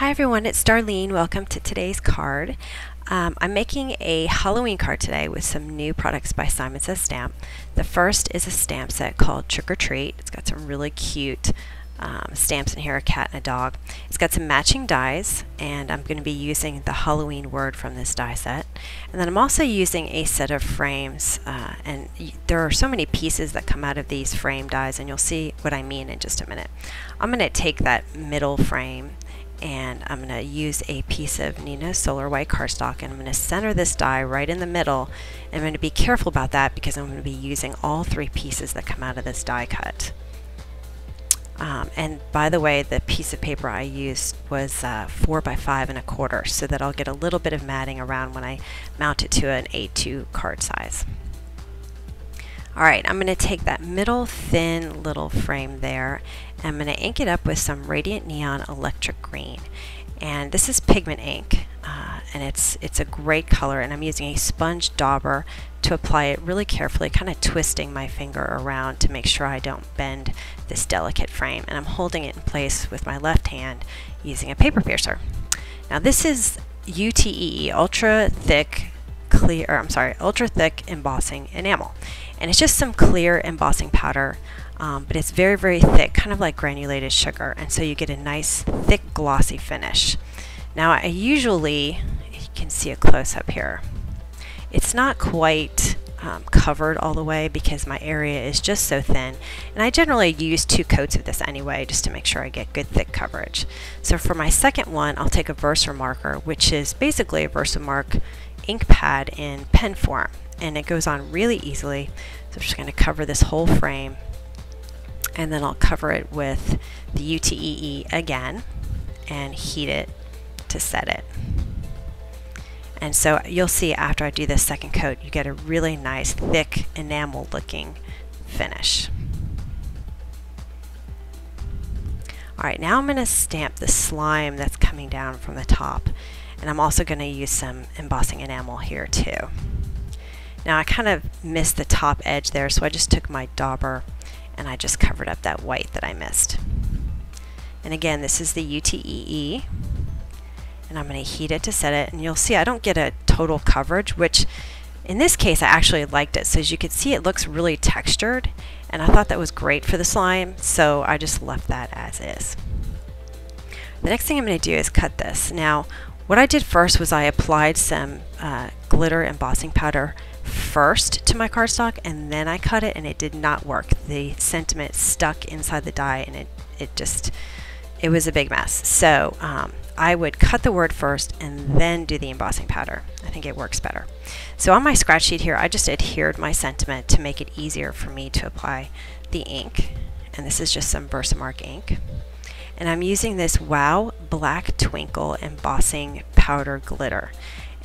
Hi everyone, it's Darlene. Welcome to today's card. I'm making a Halloween card today with some new products by Simon Says Stamp. The first is a stamp set called Trick or Treat. It's got some really cute stamps in here, a cat and a dog. It's got some matching dies, and I'm going to be using the Halloween word from this die set. And then I'm also using a set of frames, and there are so many pieces that come out of these frame dies, and you'll see what I mean in just a minute. I'm going to take that middle frame and I'm going to use a piece of Neenah Solar White cardstock, and I'm going to center this die right in the middle. And I'm going to be careful about that because I'm going to be using all three pieces that come out of this die cut. And by the way, the piece of paper I used was 4 by 5 1/4, so that I'll get a little bit of matting around when I mount it to an A2 card size. Alright, I'm going to take that middle thin little frame there, and I'm going to ink it up with some Radiant Neon Electric Green. And this is pigment ink, and it's a great color, and I'm using a sponge dauber to apply it really carefully, kind of twisting my finger around to make sure I don't bend this delicate frame. And I'm holding it in place with my left hand using a paper piercer. Now this is UTEE, Ultra Thick Embossing Enamel. And it's just some clear embossing powder, but it's very, very thick, kind of like granulated sugar, and so you get a nice, thick, glossy finish. Now I usually, you can see a close-up here, it's not quite covered all the way because my area is just so thin, and I generally use 2 coats of this anyway just to make sure I get good thick coverage. So for my second one, I'll take a Versamarker, which is basically a Versamark ink pad in pen form, and it goes on really easily. So I'm just going to cover this whole frame, and then I'll cover it with the UTEE again and heat it to set it. And so you'll see after I do this second coat, you get a really nice thick enamel looking finish. Alright, now I'm going to stamp the slime that's coming down from the top, and I'm also going to use some embossing enamel here too. Now I kind of missed the top edge there, so I just took my dauber and I just covered up that white that I missed. And again, this is the UTEE, and I'm going to heat it to set it, and you'll see I don't get a total coverage, which in this case I actually liked it. So as you can see, it looks really textured, and I thought that was great for the slime, so I just left that as is. The next thing I'm going to do is cut this. Now what I did first was I applied some glitter embossing powder first to my cardstock, and then I cut it, and it did not work. The sentiment stuck inside the die, and it was a big mess. So I would cut the word first and then do the embossing powder. I think it works better. So on my scratch sheet here, I just adhered my sentiment to make it easier for me to apply the ink, and this is just some Versamark ink. And I'm using this Wow Black Twinkle embossing powder glitter.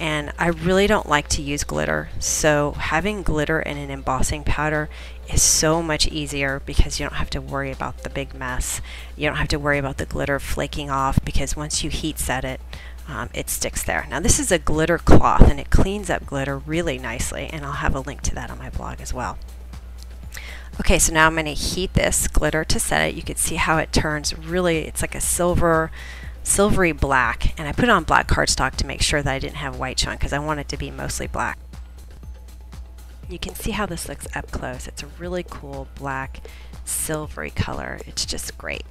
And I really don't like to use glitter, so having glitter in an embossing powder is so much easier because you don't have to worry about the big mess. You don't have to worry about the glitter flaking off because once you heat set it, it sticks there. Now this is a glitter cloth, and it cleans up glitter really nicely, and I'll have a link to that on my blog as well. Okay, so now I'm going to heat this glitter to set it. You can see how it turns really, it's like a silvery black, and I put it on black cardstock to make sure that I didn't have white showing because I want it to be mostly black. You can see how this looks up close. It's a really cool black silvery color. It's just great.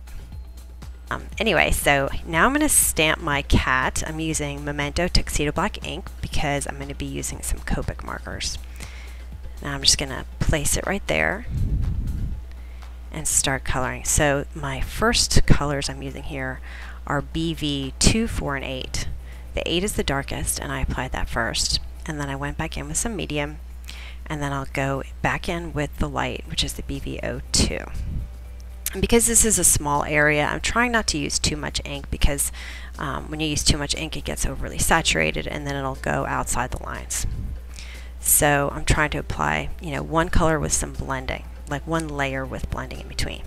Anyway, so now I'm going to stamp my cat. I'm using Memento Tuxedo Black ink because I'm going to be using some Copic markers. Now I'm just going to place it right there and start coloring. So my first colors I'm using here are BV 2, 4, and 8. The 8 is the darkest, and I applied that first, and then I went back in with some medium, and then I'll go back in with the light, which is the BV 02. And because this is a small area, I'm trying not to use too much ink because when you use too much ink, it gets overly saturated, and then it'll go outside the lines. So I'm trying to apply, one color with some blending, like one layer with blending in between.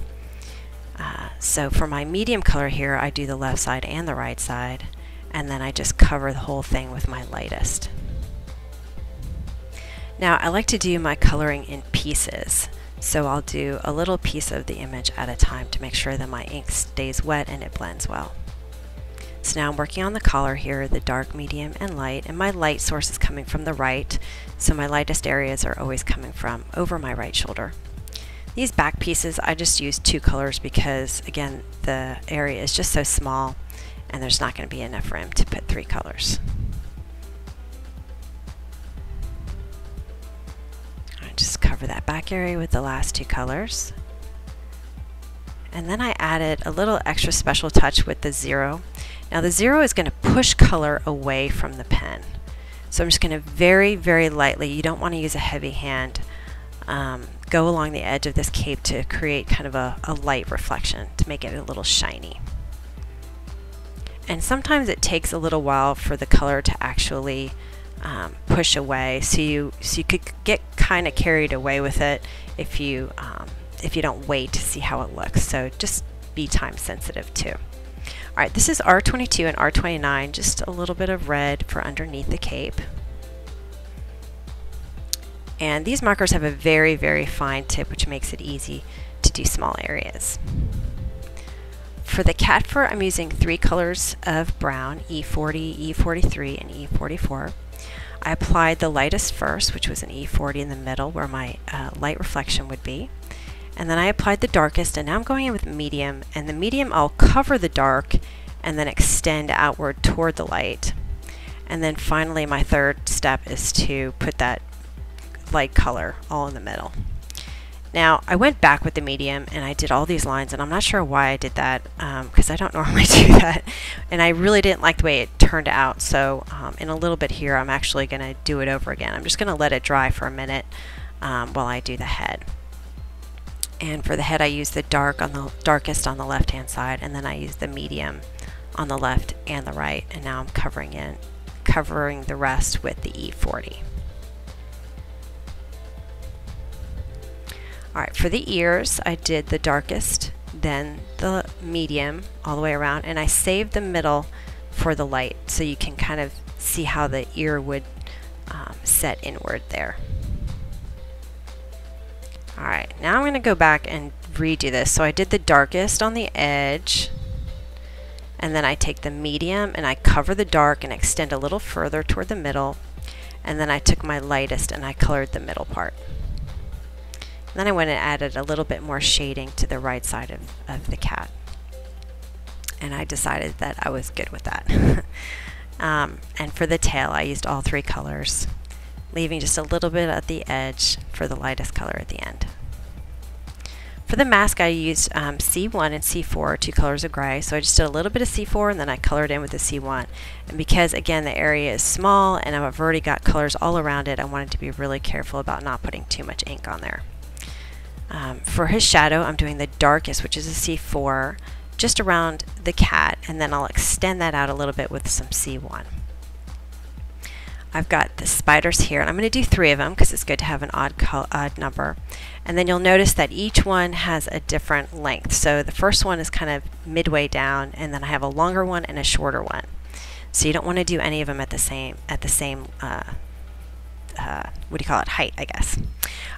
So for my medium color here, I do the left side and the right side, and then I just cover the whole thing with my lightest. Now I like to do my coloring in pieces, so I'll do a little piece of the image at a time to make sure that my ink stays wet and it blends well. So now I'm working on the collar here, the dark, medium, and light, and my light source is coming from the right, so my lightest areas are always coming from over my right shoulder. These back pieces, I just used 2 colors because, again, the area is just so small and there's not going to be enough room to put 3 colors. I just cover that back area with the last 2 colors. And then I added a little extra special touch with the 0. Now the 0 is going to push color away from the pen. So I'm just going to very, very lightly, you don't want to use a heavy hand, go along the edge of this cape to create kind of a light reflection to make it a little shiny. And sometimes it takes a little while for the color to actually push away, so you could get kind of carried away with it if you don't wait to see how it looks. So just be time sensitive too. Alright, this is R22 and R29, just a little bit of red for underneath the cape. And these markers have a very, very fine tip, which makes it easy to do small areas. For the cat fur, I'm using 3 colors of brown, E40, E43, and E44. I applied the lightest first, which was an E40 in the middle where my light reflection would be. And then I applied the darkest, and now I'm going in with medium, and the medium I'll cover the dark and then extend outward toward the light. And then finally my third step is to put that light color all in the middle. Now I went back with the medium and I did all these lines, and I'm not sure why I did that because I don't normally do that, and I really didn't like the way it turned out. So in a little bit here I'm actually going to do it over again. I'm just going to let it dry for a minute while I do the head. And for the head I use the darkest on the left hand side, and then I use the medium on the left and the right, and now I'm covering the rest with the E40. Alright, for the ears I did the darkest, then the medium all the way around, and I saved the middle for the light so you can kind of see how the ear would set inward there. Alright, now I'm going to go back and redo this. So I did the darkest on the edge, and then I take the medium and I cover the dark and extend a little further toward the middle, and then I took my lightest and I colored the middle part. And then I went and added a little bit more shading to the right side of the cat. And I decided that I was good with that. And for the tail I used all 3 colors, leaving just a little bit at the edge for the lightest color at the end. For the mask I used C1 and C4, 2 colors of gray, so I just did a little bit of C4 and then I colored in with the C1. And because again the area is small and I've already got colors all around it, I wanted to be really careful about not putting too much ink on there. For his shadow I'm doing the darkest, which is a C4, just around the cat, and then I'll extend that out a little bit with some C1. I've got the spiders here, and I'm going to do 3 of them because it's good to have an odd number. And then you'll notice that each one has a different length. So the first one is kind of midway down, and then I have a longer one and a shorter one. So you don't want to do any of them at the same what do you call it, height, I guess.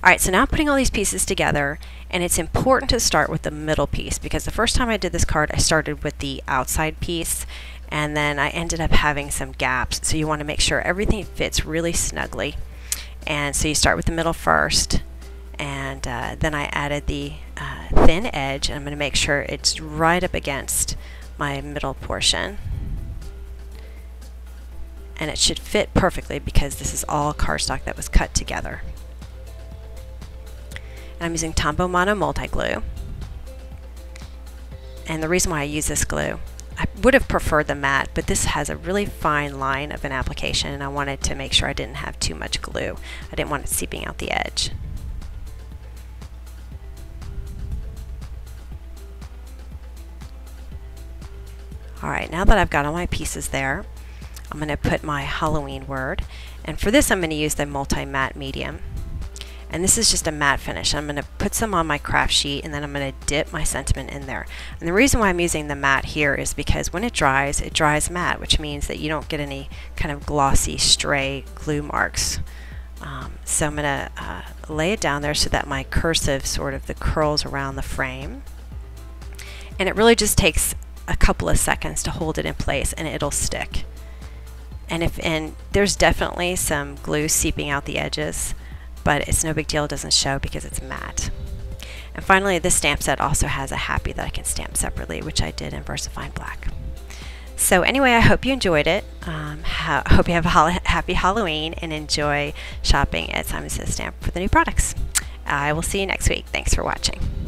Alright, so now I'm putting all these pieces together, and it's important to start with the middle piece because the first time I did this card I started with the outside piece, and then I ended up having some gaps, so you want to make sure everything fits really snugly. And so you start with the middle first, and then I added the thin edge, and I'm going to make sure it's right up against my middle portion. And it should fit perfectly because this is all cardstock that was cut together. And I'm using Tombow Mono Multi Glue. And the reason why I use this glue, I would have preferred the matte, but this has a really fine line of an application, and I wanted to make sure I didn't have too much glue. I didn't want it seeping out the edge. Alright, now that I've got all my pieces there, I'm going to put my Halloween word, and for this I'm going to use the multi-matte medium. And this is just a matte finish. I'm going to put some on my craft sheet, and then I'm going to dip my sentiment in there. And the reason why I'm using the matte here is because when it dries matte, which means that you don't get any kind of glossy stray glue marks. So I'm going to lay it down there so that my cursive sort of the curls around the frame. And it really just takes a couple of seconds to hold it in place and it'll stick. And there's definitely some glue seeping out the edges, but it's no big deal, it doesn't show because it's matte. And finally, this stamp set also has a happy that I can stamp separately, which I did in VersaFine Black. So anyway, I hope you enjoyed it. Hope you have a happy Halloween and enjoy shopping at Simon Says Stamp for the new products. I will see you next week. Thanks for watching.